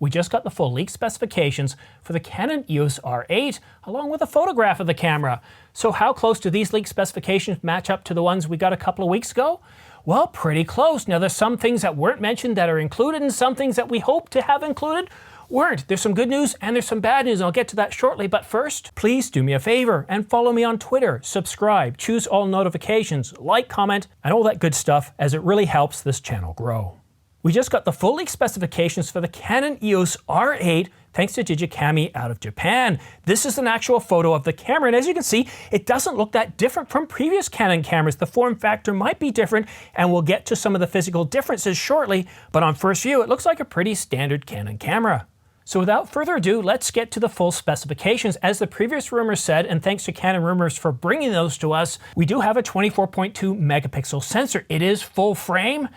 We just got the full leak specifications for the Canon EOS R8, along with a photograph of the camera. So how close do these leak specifications match up to the ones we got a couple of weeks ago? Well, pretty close. Now there's some things that weren't mentioned that are included, and some things that we hope to have included weren't. There's some good news and there's some bad news, and I'll get to that shortly. But first, please do me a favor and follow me on Twitter, subscribe, choose all notifications, like, comment, and all that good stuff, as it really helps this channel grow. We just got the full leak specifications for the Canon EOS R8 thanks to Digicami out of Japan. This is an actual photo of the camera, and as you can see, it doesn't look that different from previous Canon cameras. The form factor might be different, and we'll get to some of the physical differences shortly, but on first view, it looks like a pretty standard Canon camera. So without further ado, let's get to the full specifications. As the previous Rumours said, and thanks to Canon Rumours for bringing those to us, we do have a 24.2 megapixel sensor. It is full frame,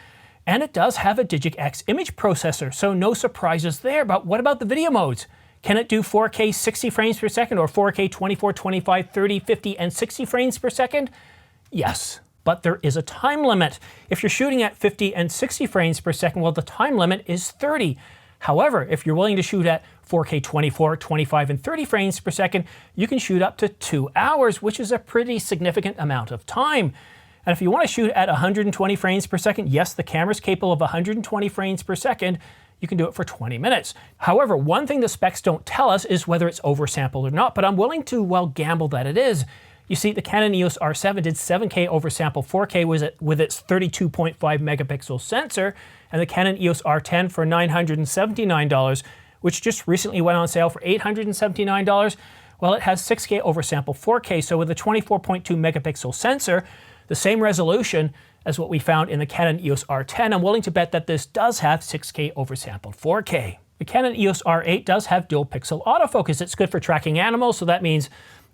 and it does have a DigicX image processor, so no surprises there. But what about the video modes? Can it do 4K 60 frames per second or 4K 24, 25, 30, 50, and 60 frames per second? Yes, but there is a time limit. If you're shooting at 50 and 60 frames per second, well, the time limit is 30. However, if you're willing to shoot at 4K 24, 25, and 30 frames per second, you can shoot up to 2 hours, which is a pretty significant amount of time. And if you want to shoot at 120 frames per second, yes, the camera's capable of 120 frames per second, you can do it for 20 minutes. However, one thing the specs don't tell us is whether it's oversampled or not, but I'm willing to, well, gamble that it is. You see, the Canon EOS R7 did 7K oversample 4K with its 32.5 megapixel sensor, and the Canon EOS R10 for $979, which just recently went on sale for $879, well, it has 6K oversample 4K, so with a 24.2 megapixel sensor, the same resolution as what we found in the Canon EOS R10, I'm willing to bet that this does have 6K oversampled 4K. The Canon EOS R8 does have dual pixel autofocus. It's good for tracking animals, so that means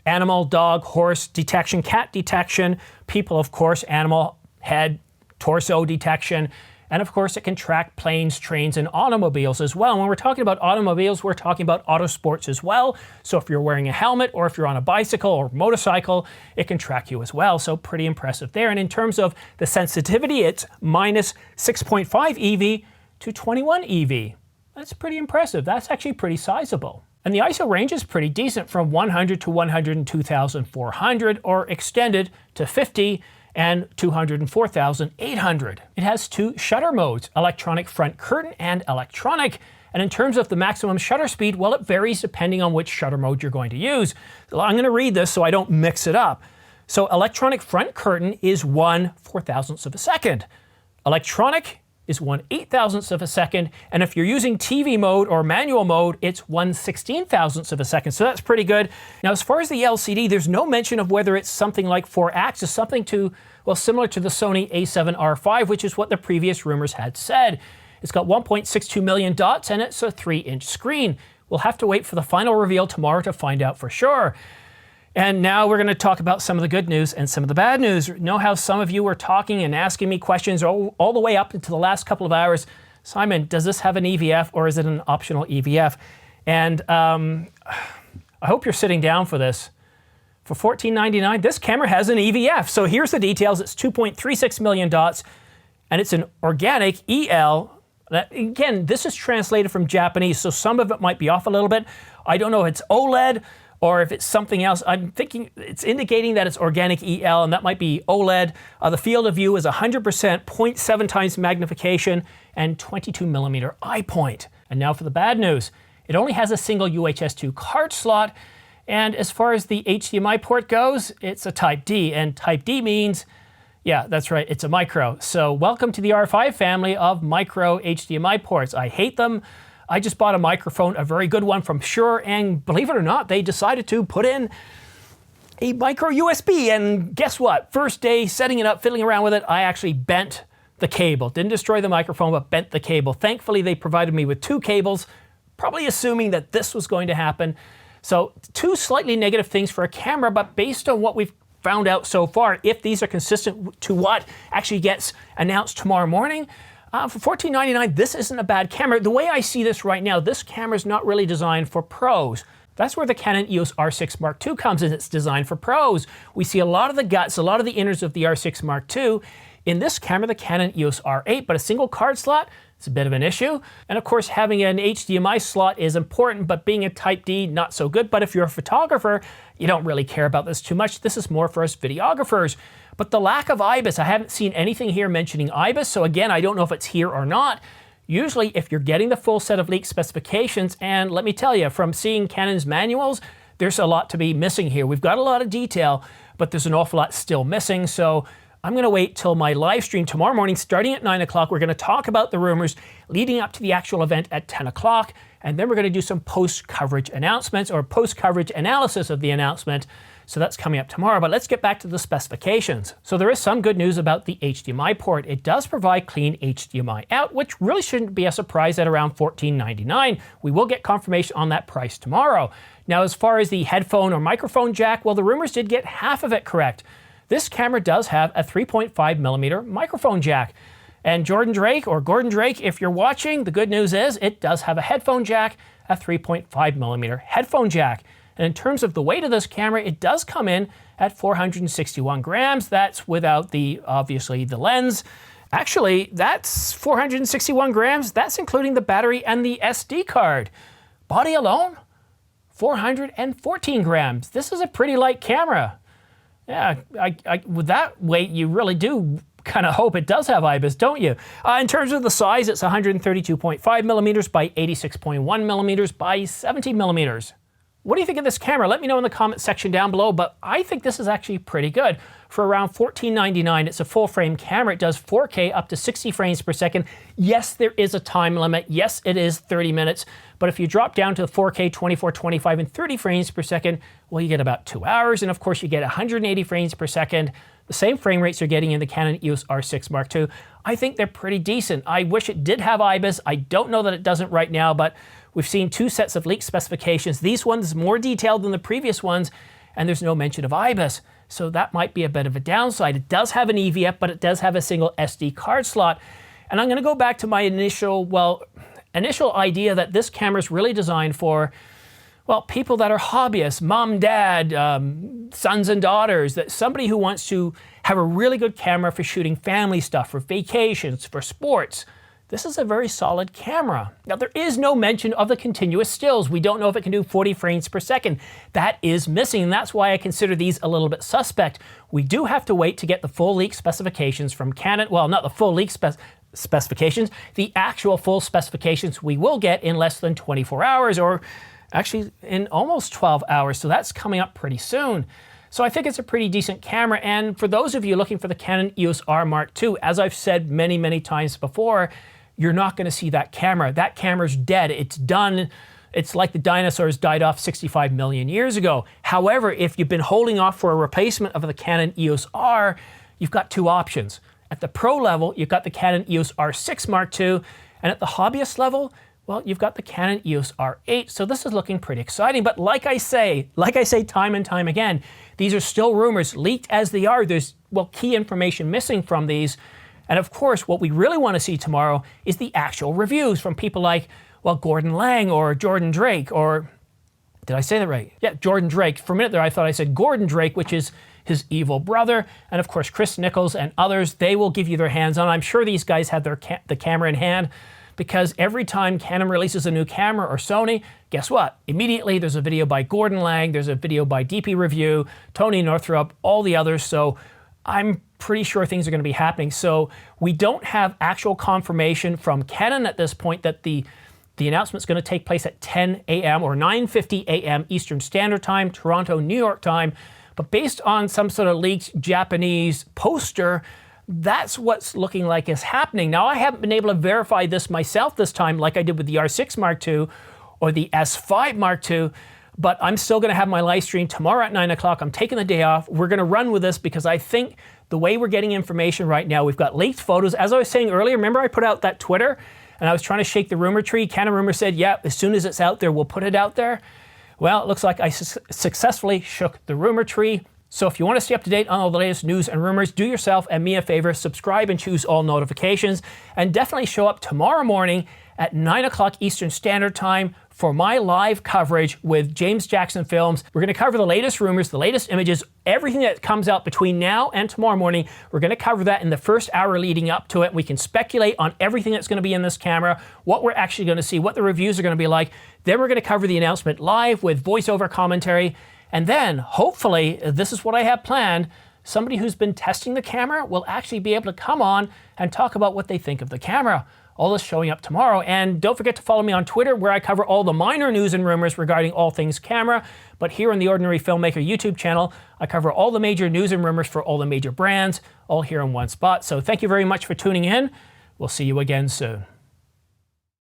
animal, dog, horse detection, cat detection, people, of course, animal, head, torso detection, and of course it can track planes, trains, and automobiles as well. And when we're talking about automobiles, we're talking about auto sports as well. So if you're wearing a helmet or if you're on a bicycle or motorcycle, it can track you as well. So pretty impressive there. And in terms of the sensitivity, it's minus 6.5 EV to 21 EV. That's pretty impressive. That's actually pretty sizable. And the ISO range is pretty decent, from 100 to 102,400, or extended to 50 and 204,800. It has 2 shutter modes, electronic front curtain and electronic. And in terms of the maximum shutter speed, well, it varies depending on which shutter mode you're going to use. I'm going to read this so I don't mix it up. So electronic front curtain is 1/4000th of a second. Electronic is 1/8000th of a second, and if you're using TV mode or manual mode, it's 1/16,000th of a second, so that's pretty good. Now, as far as the LCD, there's no mention of whether it's something like 4-axis, something to, well, similar to the Sony A7R5, which is what the previous Rumours had said. It's got 1.62 million dots, and it's a 3-inch screen. We'll have to wait for the final reveal tomorrow to find out for sure. And now we're going to talk about some of the good news and some of the bad news. You know how some of you were talking and asking me questions all the way up into the last couple of hours. Simon, does this have an EVF or is it an optional EVF? And I hope you're sitting down for this. For $14.99, this camera has an EVF. So here's the details. It's 2.36 million dots, and it's an organic EL. Again, this is translated from Japanese, so some of it might be off a little bit. I don't know if it's OLED or if it's something else. I'm thinking it's indicating that it's organic EL, and that might be OLED. The field of view is 100%, 0.7 times magnification, and 22 millimeter eye point. And now for the bad news. It only has a single UHS 2 card slot, and as far as the HDMI port goes, it's a Type D, and Type D means, yeah, that's right, it's a micro. So welcome to the R5 family of micro HDMI ports. I hate them. I just bought a microphone, a very good one from Shure, and believe it or not, they decided to put in a micro USB, and guess what? First day setting it up, fiddling around with it, I actually bent the cable. Didn't destroy the microphone, but bent the cable. Thankfully, they provided me with 2 cables, probably assuming that this was going to happen. So 2 slightly negative things for a camera, but based on what we've found out so far, if these are consistent to what actually gets announced tomorrow morning, for $14.99, this isn't a bad camera. The way I see this right now, this camera is not really designed for pros. That's where the Canon EOS R6 Mark II comes in. It's designed for pros. We see a lot of the guts, a lot of the innards of the R6 Mark II in this camera, the Canon EOS R8, but a single card slot, It's a bit of an issue. And of course, having an HDMI slot is important, but being a Type D, not so good. But if you're a photographer, you don't really care about this too much. This is more for us videographers. But the lack of IBIS, I haven't seen anything here mentioning IBIS. So again, I don't know if it's here or not. Usually, if you're getting the full set of leaked specifications, and let me tell you, from seeing Canon's manuals, there's a lot to be missing here. We've got a lot of detail, but there's an awful lot still missing. So I'm going to wait till my live stream tomorrow morning, starting at 9 o'clock. We're going to talk about the rumors leading up to the actual event at 10 o'clock. And then we're going to do some post-coverage announcements or post-coverage analysis of the announcement. So that's coming up tomorrow. But let's get back to the specifications. So there is some good news about the HDMI port. It does provide clean HDMI out, which really shouldn't be a surprise at around $14.99. We will get confirmation on that price tomorrow. Now, as far as the headphone or microphone jack, well, the rumors did get half of it correct. This camera does have a 3.5mm microphone jack. And Gordon Drake, if you're watching, the good news is it does have a headphone jack, a 3.5mm headphone jack. And in terms of the weight of this camera, it does come in at 461 grams. That's without obviously the lens. Actually, that's 461 grams. That's including the battery and the SD card. Body alone, 414 grams. This is a pretty light camera. Yeah, with that weight, you really do kind of hope it does have IBIS, don't you? In terms of the size, it's 132.5 millimeters by 86.1 millimeters by 70 millimeters. What do you think of this camera? Let me know in the comment section down below, but I think this is actually pretty good. For around $14.99, it's a full frame camera. It does 4K up to 60 frames per second. Yes, there is a time limit. Yes, it is 30 minutes. But if you drop down to 4K, 24, 25, and 30 frames per second, well, you get about 2 hours. And of course, you get 180 frames per second. The same frame rates you're getting in the Canon EOS R6 Mark II. I think they're pretty decent. I wish it did have IBIS. I don't know that it doesn't right now, but we've seen 2 sets of leaked specifications. These ones more detailed than the previous ones, and there's no mention of IBIS. So that might be a bit of a downside. It does have an EVF, but it does have a single SD card slot. And I'm going to go back to my initial idea that this camera is really designed for, well, people that are hobbyists, mom, dad, sons and daughters, that somebody who wants to have a really good camera for shooting family stuff, for vacations, for sports. This is a very solid camera. Now, there is no mention of the continuous stills. We don't know if it can do 40 frames per second. That is missing, and that's why I consider these a little bit suspect. We do have to wait to get the full leak specifications from Canon. Well, not the full leak specifications. The actual full specifications we will get in less than 24 hours, or actually in almost 12 hours. So that's coming up pretty soon. So I think it's a pretty decent camera. And for those of you looking for the Canon EOS R Mark II, as I've said many, many times before, you're not going to see that camera. That camera's dead. It's done. It's like the dinosaurs died off 65 million years ago. However, if you've been holding off for a replacement of the Canon EOS R, you've got 2 options. At the pro level, you've got the Canon EOS R6 Mark II, and at the hobbyist level, well, you've got the Canon EOS R8. So this is looking pretty exciting. But like I say time and time again, these are still rumors, leaked as they are. There's, well, key information missing from these. And of course, what we really want to see tomorrow is the actual reviews from people like, well, Gordon Lang or Jordan Drake, or did I say that right? Yeah, Jordan Drake. For a minute there, I thought I said Gordon Drake, which is his evil brother. And of course, Chris Nichols and others, they will give you their hands on. I'm sure these guys have the camera in hand, because every time Canon releases a new camera or Sony, guess what? Immediately there's a video by Gordon Lang, there's a video by DP Review, Tony Northrup, all the others. So I'm pretty sure things are going to be happening. So we don't have actual confirmation from Canon at this point that the announcement's going to take place at 10 a.m. or 9:50 a.m. Eastern Standard Time, Toronto, New York time. But based on some sort of leaked Japanese poster, that's what's looking like is happening. Now, I haven't been able to verify this myself this time like I did with the R6 Mark II or the S5 Mark II, but I'm still going to have my live stream tomorrow at 9 o'clock. I'm taking the day off. We're going to run with this because I think the way we're getting information right now, we've got leaked photos. As I was saying earlier, remember I put out that Twitter and I was trying to shake the rumor tree? Canon Rumor said, yeah, as soon as it's out there, we'll put it out there. Well, it looks like I successfully shook the rumor tree. So if you want to stay up to date on all the latest news and rumors, do yourself and me a favor, subscribe and choose all notifications, and definitely show up tomorrow morning at 9 o'clock Eastern Standard Time for my live coverage with James Jackson Films. We're going to cover the latest rumors, the latest images, everything that comes out between now and tomorrow morning. We're going to cover that in the first hour leading up to it. We can speculate on everything that's going to be in this camera, what we're actually going to see, what the reviews are going to be like. Then we're going to cover the announcement live with voiceover commentary. And then, hopefully, this is what I have planned, somebody who's been testing the camera will actually be able to come on and talk about what they think of the camera. All this showing up tomorrow. And don't forget to follow me on Twitter, where I cover all the minor news and rumors regarding all things camera. But here on the Ordinary Filmmaker YouTube channel, I cover all the major news and rumors for all the major brands, all here in one spot. So thank you very much for tuning in. We'll see you again soon.